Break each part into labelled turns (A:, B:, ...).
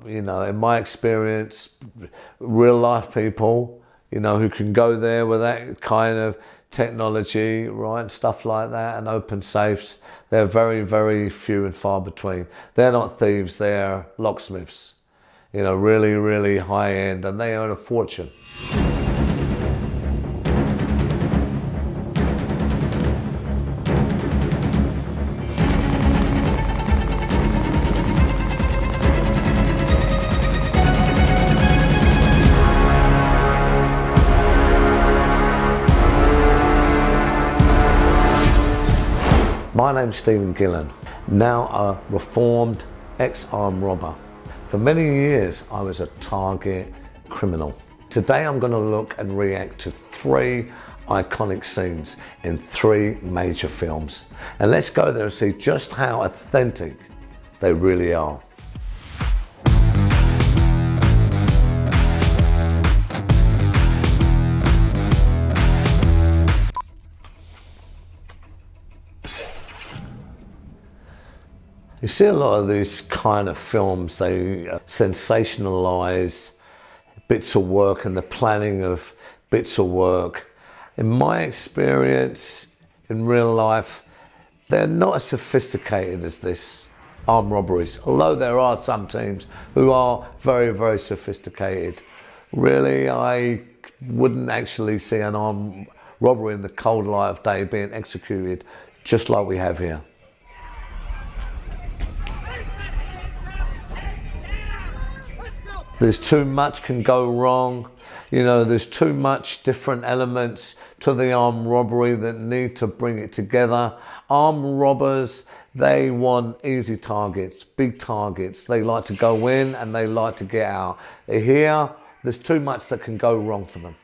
A: You know, in my experience, real life people, you know, who can go there with that kind of technology, right, stuff like that, and open safes, they're very, very few and far between. They're not thieves, they're locksmiths, you know, really, really high end, and they earn a fortune. My name's Stephen Gillen, now a reformed ex-armed robber. For many years, I was a target criminal. Today, I'm going to look and react to 3 iconic scenes in 3 major films. And let's go there and see just how authentic they really are. You see a lot of these kind of films, they sensationalize bits of work and the planning of bits of work. In my experience, in real life, they're not as sophisticated as this, armed robberies, although there are some teams who are very, very sophisticated. Really, I wouldn't actually see an armed robbery in the cold light of day being executed just like we have here. There's too much can go wrong. You know, there's too much different elements to the armed robbery that need to bring it together. Armed robbers, they want easy targets, big targets. They like to go in and they like to get out. Here, there's too much that can go wrong for them.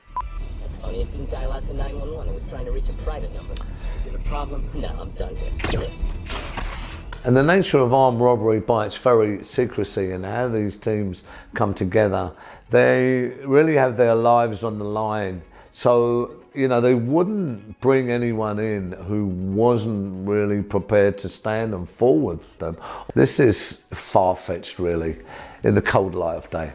B: That's funny, it didn't dial out to 911. It was trying to reach a private number. Is it a problem? No, I'm done here.
A: And the nature of armed robbery by its very secrecy and how these teams come together, they really have their lives on the line. So, you know, they wouldn't bring anyone in who wasn't really prepared to stand and fall with them. This is far-fetched, really, in the cold light of day.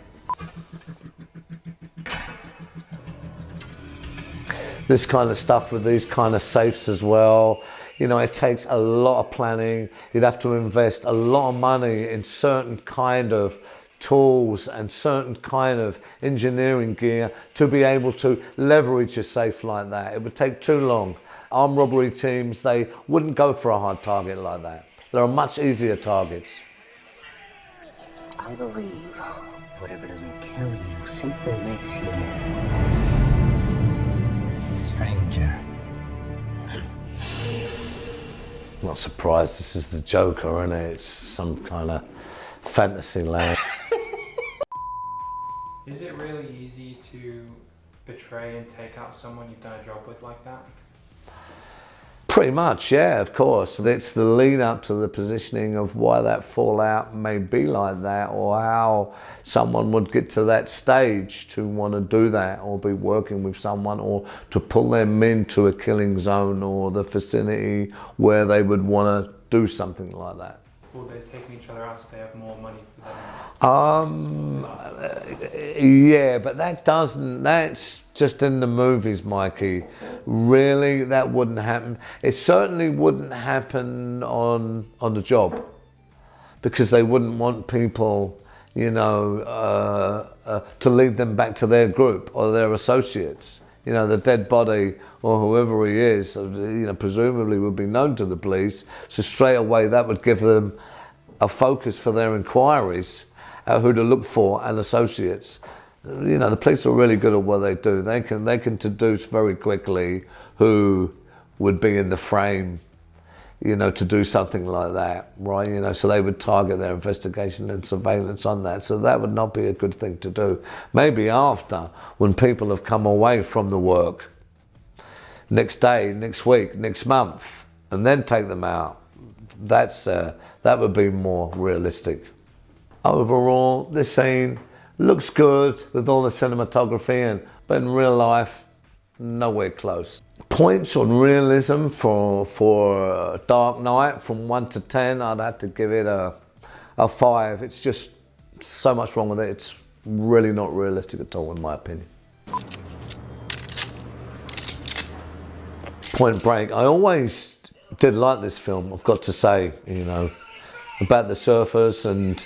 A: This kind of stuff with these kind of safes as well. You know, it takes a lot of planning. You'd have to invest a lot of money in certain kind of tools and certain kind of engineering gear to be able to leverage a safe like that. It would take too long. Armed robbery teams, they wouldn't go for a hard target like that. There are much easier targets.
B: I believe whatever doesn't kill you simply makes you stranger.
A: Not surprised, this is the Joker, isn't it? It's some kind of fantasy land.
C: Is it really easy to betray and take out someone you've done a job with like that?
A: Pretty much, yeah, of course. It's the lead up to the positioning of why that fallout may be like that, or how someone would get to that stage to want to do that, or be working with someone, or to pull them into a killing zone or the vicinity where they would want to do something like that.
C: Or they're taking each other out so they have more money for them?
A: Yeah, but that's just in the movies, Mikey. Really, that wouldn't happen. It certainly wouldn't happen on the job, because they wouldn't want people, you know, to lead them back to their group or their associates. You know, the dead body or whoever he is, you know, presumably would be known to the police. So straight away, that would give them a focus for their inquiries, who to look for and associates. You know, the police are really good at what they do. They can deduce very quickly who would be in the frame, you know, to do something like that, right? You know, so they would target their investigation and surveillance on that. So that would not be a good thing to do. Maybe after, when people have come away from the work, next day, next week, next month, and then take them out. That would be more realistic. Overall, this scene looks good with all the cinematography, but in real life, nowhere close. Points on realism for Dark Knight from 1 to 10, I'd have to give it a 5. It's just so much wrong with it. It's really not realistic at all, in my opinion. Point Break. I always did like this film, I've got to say, you know, about the surfers, and,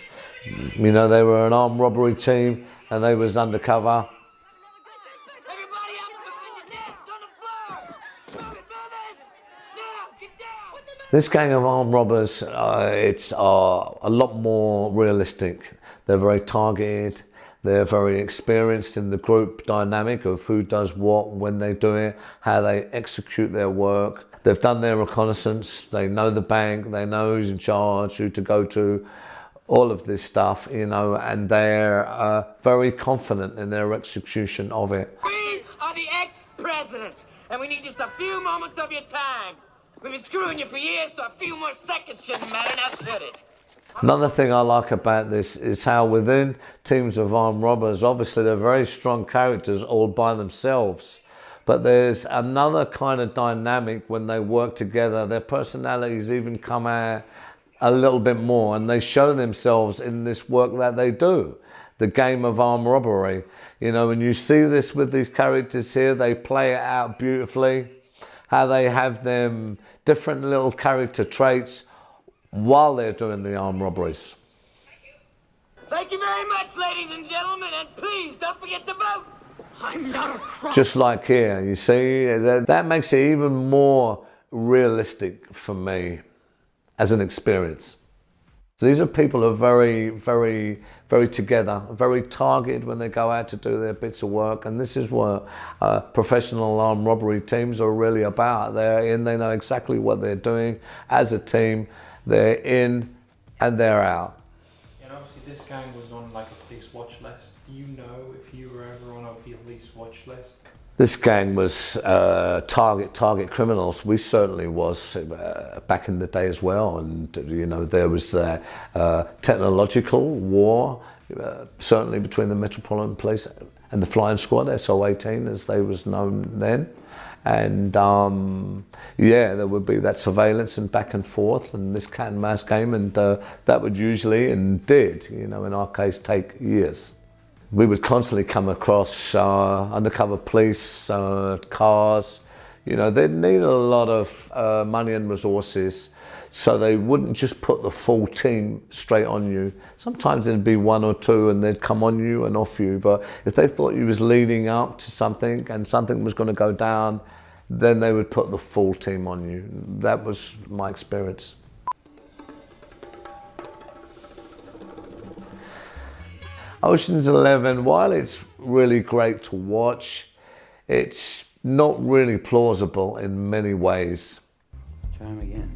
A: you know, they were an armed robbery team and they was undercover.
D: Everybody up behind your desk on the floor! Move it! Now, get down!
A: This gang of armed robbers, it's a lot more realistic. They're very targeted. They're very experienced in the group dynamic of who does what, when they do it, how they execute their work. They've done their reconnaissance. They know the bank. They know who's in charge, who to go to, all of this stuff, you know, and they're very confident in their execution of it.
D: We are the ex-presidents, and we need just a few moments of your time. We've been screwing you for years, so a few more seconds shouldn't matter, now should it?
A: Another thing I like about this is how within teams of armed robbers, obviously they're very strong characters all by themselves, but there's another kind of dynamic when they work together. Their personalities even come out a little bit more, and they show themselves in this work that they do, the game of armed robbery. You know, when you see this with these characters here, they play it out beautifully, how they have them different little character traits while they're doing the armed robberies.
D: Thank you very much, ladies and gentlemen, and please don't forget to vote. I'm not a crook.
A: Just like here, you see, that makes it even more realistic for me as an experience. So these are people who are very, very, very together, very targeted when they go out to do their bits of work, and this is what professional armed robbery teams are really about. They're in, they know exactly what they're doing as a team. They're in and they're out.
C: And obviously this gang was on like a police watch list. Do you know if you were ever on a police watch list?
A: This gang was target criminals. We certainly was back in the day as well. And, you know, there was technological war, certainly between the Metropolitan Police and the Flying Squad, SO18 as they was known then. And yeah, there would be that surveillance and back and forth and this cat and mouse game, and that would usually, and did, you know, in our case, take years. We would constantly come across undercover police, cars. You know, they'd need a lot of money and resources, so they wouldn't just put the full team straight on you. Sometimes it'd be one or two and they'd come on you and off you, but if they thought you was leading up to something and something was going to go down, then they would put the full team on you. That was my experience. Ocean's 11, while it's really great to watch, it's not really plausible in many ways.
E: Try him again.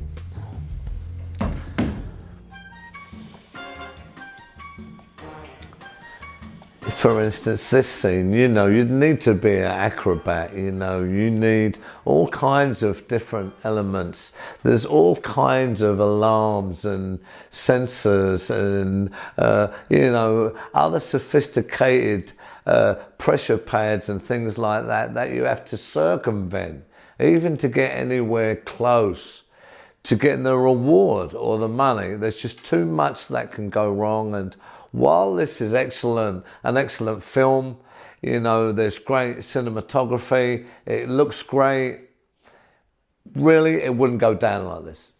A: For instance, this scene, you know, you'd need to be an acrobat, you know, you need all kinds of different elements. There's all kinds of alarms and sensors and, you know, other sophisticated pressure pads and things like that that you have to circumvent, even to get anywhere close to getting the reward or the money. There's just too much that can go wrong. And while this is excellent, an excellent film, you know, there's great cinematography, it looks great, really it wouldn't go down like this.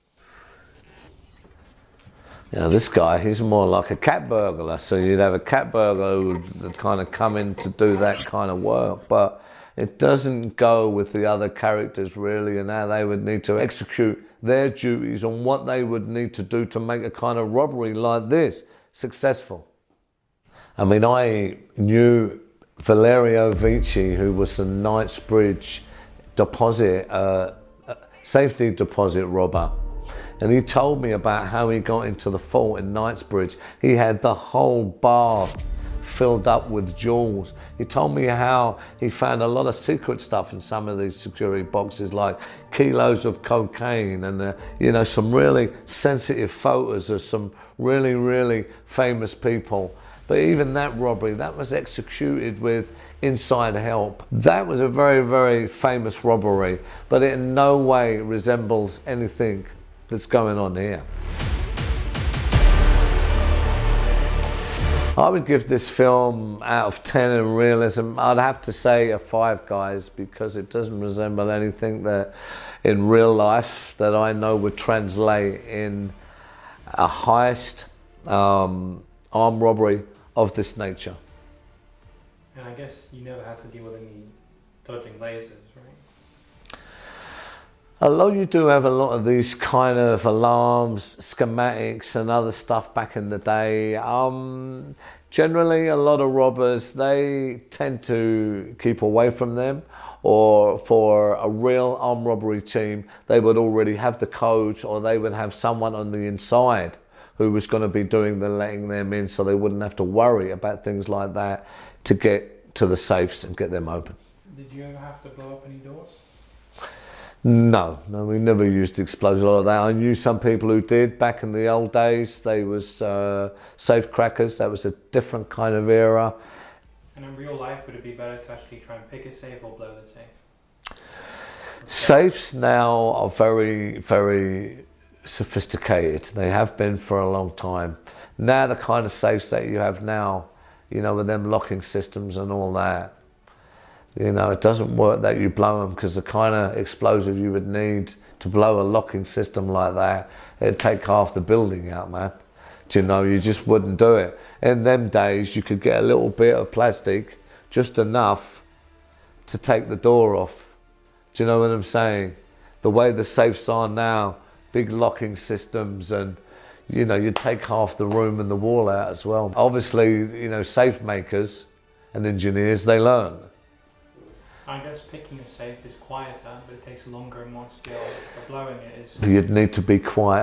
A: You know, this guy, he's more like a cat burglar, so you'd have a cat burglar who would kind of come in to do that kind of work, but it doesn't go with the other characters really, and how they would need to execute their duties and what they would need to do to make a kind of robbery like this successful. I mean, I knew Valerio Viccei, who was the Knightsbridge safety deposit robber. And he told me about how he got into the vault in Knightsbridge. He had the whole bar filled up with jewels. He told me how he found a lot of secret stuff in some of these security boxes, like kilos of cocaine and you know, some really sensitive photos of some really, really famous people. But even that robbery, that was executed with inside help. That was a very, very famous robbery, but it in no way resembles anything that's going on here. I would give this film out of 10 in realism. I'd have to say a 5, guys, because it doesn't resemble anything that in real life that I know would translate in a heist, armed robbery of this nature.
C: And I guess you never had to deal with any dodging lasers, right?
A: Although you do have a lot of these kind of alarms, schematics and other stuff back in the day, generally a lot of robbers, they tend to keep away from them, or for a real armed robbery team, they would already have the codes, or they would have someone on the inside who was going to be doing the letting them in, so they wouldn't have to worry about things like that to get to the safes and get them open.
C: Did you ever have to blow up any doors?
A: No, we never used explosives like that. I knew some people who did back in the old days. They was safe crackers. That was a different kind of era.
C: And in real life, would it be better to actually try and pick a safe or blow the safe?
A: Safes now are very, very sophisticated. They have been for a long time. Now the kind of safes that you have now, you know, with them locking systems and all that, you know, it doesn't work that you blow them, because the kind of explosive you would need to blow a locking system like that, it'd take half the building out, man. Do you know, you just wouldn't do it. In them days, you could get a little bit of plastic, just enough to take the door off. Do you know what I'm saying? The way the safes are now, big locking systems, and you know, you take half the room and the wall out as well. Obviously, you know, safe makers and engineers, they learn.
C: I guess picking a safe is quieter, but it takes longer and more skill. But blowing it is...
A: You'd need to be quite,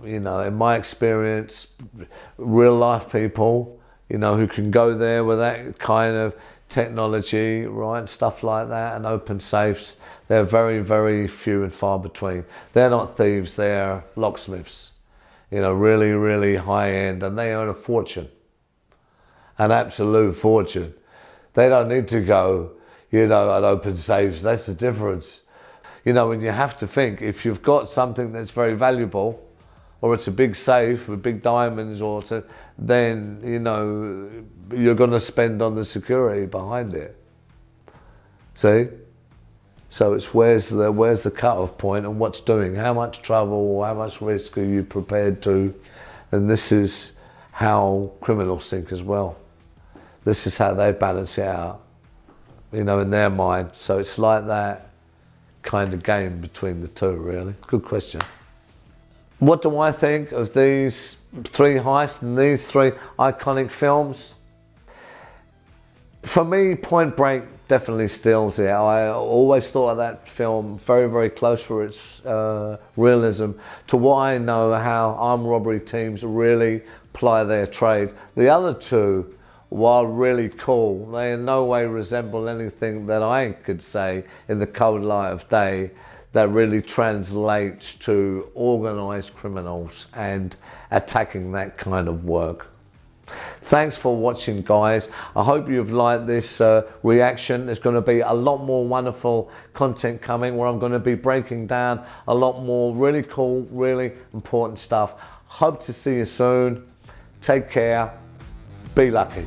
A: you know, in my experience, real life people, you know, who can go there with that kind of technology, right, stuff like that, and open safes, they're very, very few and far between. They're not thieves, they're locksmiths, you know, really, really high end, and they earn a fortune, an absolute fortune. They don't need to go, you know, and open safes. That's the difference. You know, and you have to think, if you've got something that's very valuable, or it's a big safe with big diamonds, or then, you know, you're going to spend on the security behind it. See? So it's where's the cut-off point, and what's doing, how much trouble or how much risk are you prepared to? And this is how criminals think as well. This is how they balance it out, you know, in their mind. So it's like that kind of game between the two, really. Good question. What do I think of these 3 heists and these 3 iconic films? For me, Point Break definitely steals it. I always thought of that film very, very close for its realism to what I know how armed robbery teams really ply their trade. The other 2, while really cool, they in no way resemble anything that I could say in the cold light of day that really translates to organised criminals and attacking that kind of work. Thanks for watching, guys. I hope you've liked this reaction. There's going to be a lot more wonderful content coming where I'm going to be breaking down a lot more really cool, really important stuff. Hope to see you soon. Take care. Be lucky.